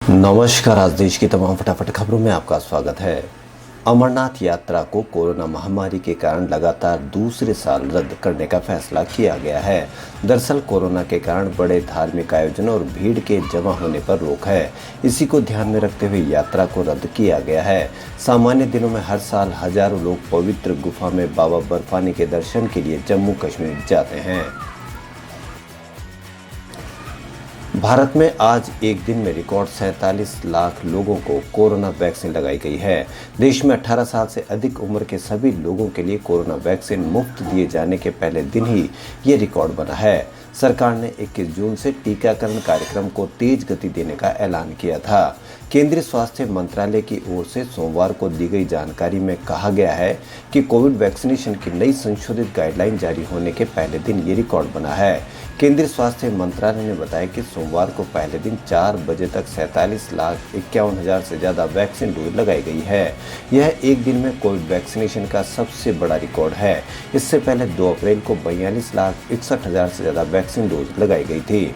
नमस्कार। आज देश की तमाम फटाफट खबरों में आपका स्वागत है। अमरनाथ यात्रा को कोरोना महामारी के कारण लगातार दूसरे साल रद्द करने का फैसला किया गया है। दरअसल कोरोना के कारण बड़े धार्मिक आयोजनों और भीड़ के जमा होने पर रोक है। इसी को ध्यान में रखते हुए यात्रा को रद्द किया गया है। सामान्य दिनों में हर साल हजारों लोग पवित्र गुफा में बाबा बर्फानी के दर्शन के लिए जम्मू कश्मीर जाते हैं। भारत में आज एक दिन में रिकॉर्ड 47 लाख लोगों को कोरोना वैक्सीन लगाई गई है। देश में 18 साल से अधिक उम्र के सभी लोगों के लिए कोरोना वैक्सीन मुफ्त दिए जाने के पहले दिन ही ये रिकॉर्ड बना है। सरकार ने 21 जून से टीकाकरण कार्यक्रम को तेज गति देने का ऐलान किया था। केंद्रीय स्वास्थ्य मंत्रालय की ओर से सोमवार को दी गई जानकारी में कहा गया है कि कोविड वैक्सीनेशन की नई संशोधित गाइडलाइन जारी होने के पहले दिन ये रिकॉर्ड बना है। केंद्रीय स्वास्थ्य मंत्रालय ने बताया कि सोमवार को पहले दिन 4 बजे तक 47,51,000 से ज़्यादा वैक्सीन डोज लगाई गई है। यह एक दिन में कोविड वैक्सीनेशन का सबसे बड़ा रिकॉर्ड है। इससे पहले 2 अप्रैल को 42,61,000 से ज़्यादा वैक्सीन डोज लगाई गई थी।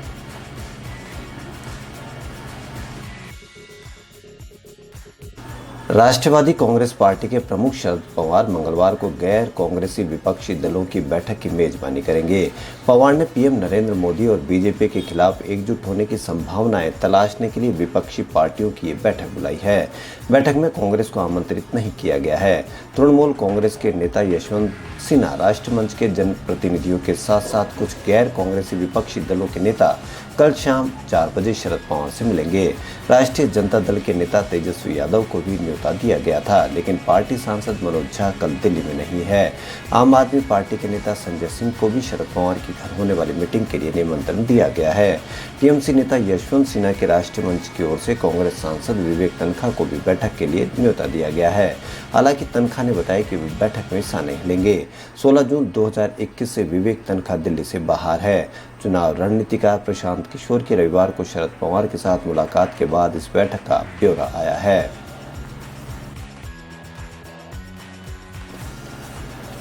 राष्ट्रवादी कांग्रेस पार्टी के प्रमुख शरद पवार मंगलवार को गैर कांग्रेसी विपक्षी दलों की बैठक की मेजबानी करेंगे। पवार ने पीएम नरेंद्र मोदी और बीजेपी के खिलाफ एकजुट होने की संभावनाएं तलाशने के लिए विपक्षी पार्टियों की बैठक बुलाई है। बैठक में कांग्रेस को आमंत्रित नहीं किया गया है। तृणमूल कांग्रेस के नेता यशवंत सिन्हा, राष्ट्रमंच के जनप्रतिनिधियों के साथ साथ कुछ गैर कांग्रेसी विपक्षी दलों के नेता कल शाम 4 बजे शरद पवार से मिलेंगे। राष्ट्रीय जनता दल के नेता तेजस्वी यादव को भी न्योता दिया गया था, लेकिन पार्टी सांसद मनोज झा कल दिल्ली में नहीं है। आम आदमी पार्टी के नेता संजय सिंह को भी शरद पवार की घर होने वाली मीटिंग के लिए निमंत्रण दिया गया है। टीएमसी नेता यशवंत सिन्हा के राष्ट्रीय मंच की ओर से कांग्रेस सांसद विवेक तनखा को भी बैठक के लिए न्योता दिया गया है। हालांकि तनखा ने बताया कि वे बैठक में हिस्सा नहीं लेंगे। 16 जून 2021 से विवेक तनखा दिल्ली से बाहर है। चुनाव रणनीतिकार प्रशांत किशोर की रविवार को शरद पवार के साथ मुलाकात के बाद इस बैठक का ब्यौरा आया है।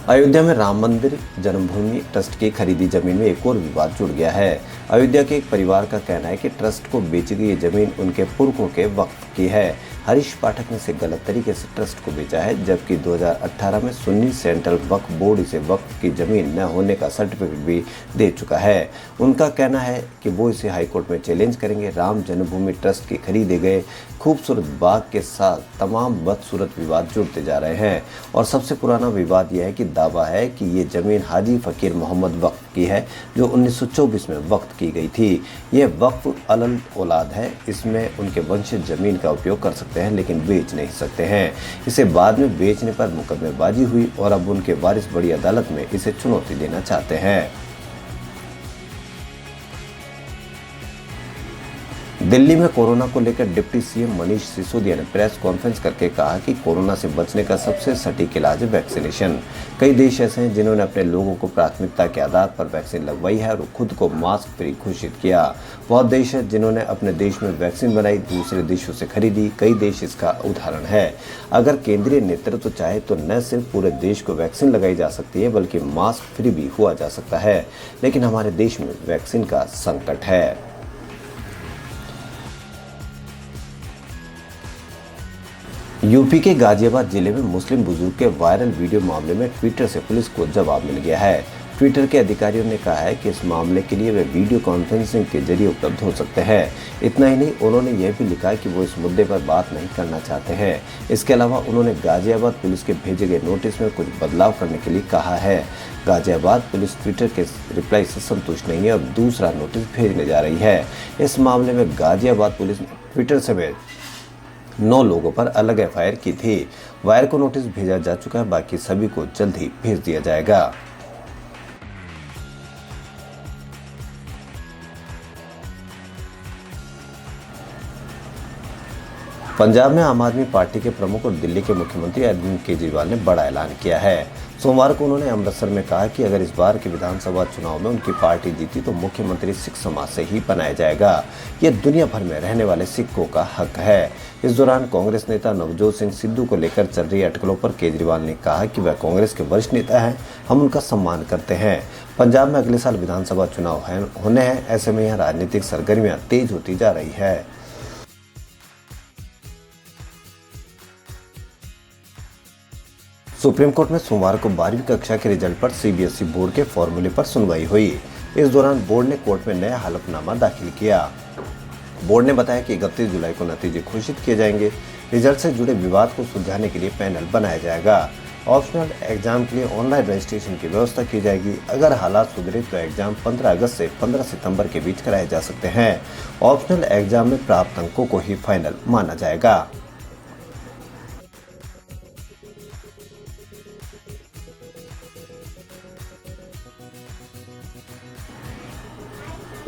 अयोध्या में राम मंदिर जन्मभूमि ट्रस्ट की खरीदी जमीन में एक और विवाद जुड़ गया है। अयोध्या के एक परिवार का कहना है कि ट्रस्ट को बेची गई ये जमीन उनके पुरखों के वक्फ की है। हरीश पाठक ने इसे गलत तरीके से ट्रस्ट को बेचा है, जबकि 2018 में सुन्नी सेंट्रल वक्फ बोर्ड इसे वक्फ की जमीन न होने का सर्टिफिकेट भी दे चुका है। उनका कहना है कि वो इसे हाईकोर्ट में चैलेंज करेंगे। राम जन्मभूमि ट्रस्ट के खरीदे गए खूबसूरत बाग के साथ तमाम बदसूरत विवाद जुड़ते जा रहे हैं और सबसे पुराना विवाद यह है कि दावा है कि ये जमीन हाजी फकीर मोहम्मद वक्फ की है, जो 1924 में वक्फ की गई थी। यह वक्फ अलल औलाद है। इसमें उनके वंशज जमीन का उपयोग कर सकते हैं, लेकिन बेच नहीं सकते हैं। इसे बाद में बेचने पर मुकदमेबाजी हुई और अब उनके वारिस बड़ी अदालत में इसे चुनौती देना चाहते हैं। दिल्ली में कोरोना को लेकर डिप्टी सीएम मनीष सिसोदिया ने प्रेस कॉन्फ्रेंस करके कहा कि कोरोना से बचने का सबसे सटीक इलाज है वैक्सीनेशन। कई देश ऐसे हैं जिन्होंने अपने लोगों को प्राथमिकता के आधार पर वैक्सीन लगवाई है और खुद को मास्क फ्री घोषित किया। बहुत देश हैं जिन्होंने अपने देश में वैक्सीन बनाई, दूसरे देशों से खरीदी। कई देश इसका उदाहरण है। अगर केंद्रीय नेतृत्व चाहे तो न सिर्फ पूरे देश को वैक्सीन लगाई जा सकती है, बल्कि मास्क फ्री भी हुआ जा सकता है। लेकिन हमारे देश में वैक्सीन का संकट है। यूपी के गाजियाबाद जिले में मुस्लिम बुजुर्ग के वायरल वीडियो मामले में ट्विटर से पुलिस को जवाब मिल गया है। ट्विटर के अधिकारियों ने कहा है कि इस मामले के लिए वे वीडियो कॉन्फ्रेंसिंग के जरिए उपलब्ध हो सकते हैं। इतना ही नहीं, उन्होंने यह भी लिखा है कि वो इस मुद्दे पर बात नहीं करना चाहते हैं। इसके अलावा उन्होंने गाजियाबाद पुलिस के भेजे गए नोटिस में कुछ बदलाव करने के लिए कहा है। गाजियाबाद पुलिस ट्विटर के रिप्लाई से संतुष्ट नहीं है और दूसरा नोटिस भेजने जा रही है। इस मामले में गाजियाबाद पुलिस ने ट्विटर समेत 9 लोगों पर अलग एफआईआर की थी। वायर को नोटिस भेजा जा चुका है, बाकी सभी को जल्द ही भेज दिया जाएगा। पंजाब में आम आदमी पार्टी के प्रमुख और दिल्ली के मुख्यमंत्री अरविंद केजरीवाल ने बड़ा ऐलान किया है। सोमवार को उन्होंने अमृतसर में कहा कि अगर इस बार के विधानसभा चुनाव में उनकी पार्टी जीती तो मुख्यमंत्री सिख समाज से ही बनाया जाएगा। यह दुनिया भर में रहने वाले सिखों का हक है। इस दौरान कांग्रेस नेता नवजोत सिंह सिद्धू को लेकर चल रही अटकलों पर केजरीवाल ने कहा कि वह कांग्रेस के वरिष्ठ नेता हैं, हम उनका सम्मान करते हैं। पंजाब में अगले साल विधानसभा चुनाव होने हैं, ऐसे में यहाँ राजनीतिक सरगर्मियां तेज होती जा रही है। सुप्रीम कोर्ट में सोमवार को 12वीं कक्षा के रिजल्ट पर सीबीएसई बोर्ड के फॉर्मूले पर सुनवाई हुई। इस दौरान बोर्ड ने कोर्ट में नया हलफनामा दाखिल किया। बोर्ड ने बताया कि 31 जुलाई को नतीजे घोषित किए जाएंगे। रिजल्ट से जुड़े विवाद को सुलझाने के लिए पैनल बनाया जाएगा। ऑप्शनल एग्जाम के लिए ऑनलाइन रजिस्ट्रेशन की व्यवस्था की जाएगी। अगर हालात सुधरे तो एग्जाम 15 अगस्त से 15 सितंबर के बीच कराए जा सकते हैं। ऑप्शनल एग्जाम में प्राप्त अंकों को ही फाइनल माना जाएगा।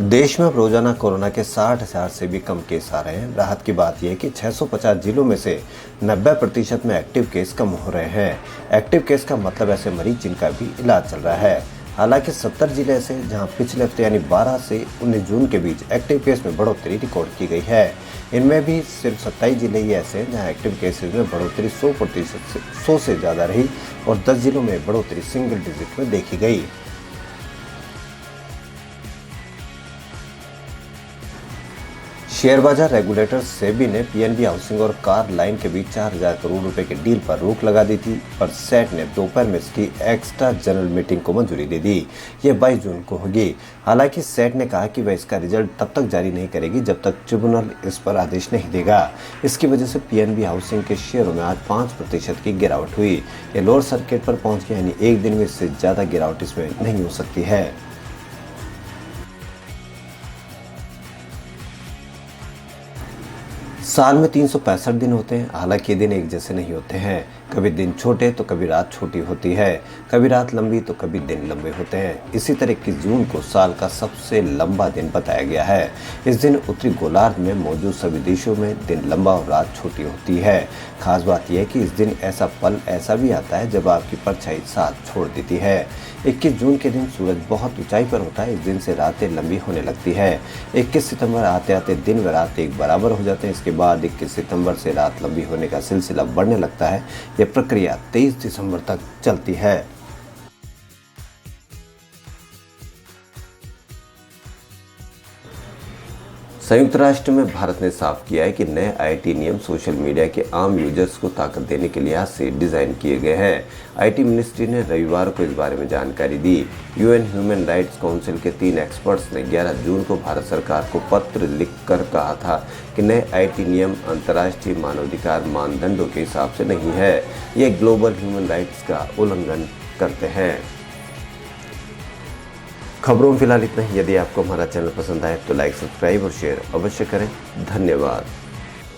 देश में अब रोजाना कोरोना के 60,000 से भी कम केस आ रहे हैं। राहत की बात यह है कि 650 जिलों में से 90% में एक्टिव केस कम हो रहे हैं। एक्टिव केस का मतलब ऐसे मरीज जिनका भी इलाज चल रहा है। हालांकि 70 जिले ऐसे जहां पिछले हफ्ते यानी 12 से 19 जून के बीच एक्टिव केस में बढ़ोतरी रिकॉर्ड की गई है। इनमें भी सिर्फ 27 जिले ही ऐसे हैं जहां एक्टिव केसेज में बढ़ोतरी 100% से ज़्यादा रही और 10 जिलों में बढ़ोतरी सिंगल डिजिट में देखी गई। शेयर बाजार रेगुलेटर सेबी ने पीएनबी हाउसिंग और कार लाइन के बीच 4,000 करोड़ रुपए के डील पर रोक लगा दी थी, पर सेट ने दोपहर में इसकी एक्स्ट्रा जनरल मीटिंग को मंजूरी दे दी। यह 22 जून को होगी। हालांकि सेट ने कहा कि वह इसका रिजल्ट तब तक जारी नहीं करेगी जब तक ट्रिब्यूनल इस पर आदेश नहीं देगा। इसकी वजह से पीएनबी हाउसिंग के शेयरों में आज 5% की गिरावट हुई। यह लोअर सर्किट पर पहुंच गया, यानी एक दिन में इससे ज्यादा गिरावट इसमें नहीं हो सकती है। साल में 365 दिन होते हैं। हालांकि ये दिन एक जैसे नहीं होते हैं। कभी दिन छोटे तो कभी रात छोटी होती है, कभी रात लंबी तो कभी दिन लंबे होते हैं। इसी तरह 21 जून को साल का सबसे लंबा दिन बताया गया है। इस दिन उत्तरी गोलार्ध में मौजूद सभी देशों में दिन लंबा और रात छोटी होती है। खास बात यह है कि इस दिन ऐसा पल ऐसा भी आता है जब आपकी परछाई साथ छोड़ देती है। 21 जून के दिन सूरज बहुत ऊंचाई पर होता है। इस दिन से रातें लंबी होने लगती है। 21 सितंबर आते आते दिन व रात एक बराबर हो जाते हैं। इसके बाद 21 सितंबर से रात लंबी होने का सिलसिला बढ़ने लगता है। यह प्रक्रिया 23 दिसंबर तक चलती है। संयुक्त राष्ट्र में भारत ने साफ किया है कि नए आईटी नियम सोशल मीडिया के आम यूजर्स को ताकत देने के लिहाज से डिजाइन किए गए हैं। आईटी मिनिस्ट्री ने रविवार को इस बारे में जानकारी दी। यूएन ह्यूमन राइट्स काउंसिल के 3 एक्सपर्ट्स ने 11 जून को भारत सरकार को पत्र लिखकर कहा था कि नए आईटी नियम अंतर्राष्ट्रीय मानवाधिकार मानदंडों के हिसाब से नहीं है। ये ग्लोबल ह्यूमन राइट्स का उल्लंघन करते हैं। खबरों में फिलहाल इतना ही। यदि आपको हमारा चैनल पसंद आए तो लाइक, सब्सक्राइब और शेयर अवश्य करें। धन्यवाद।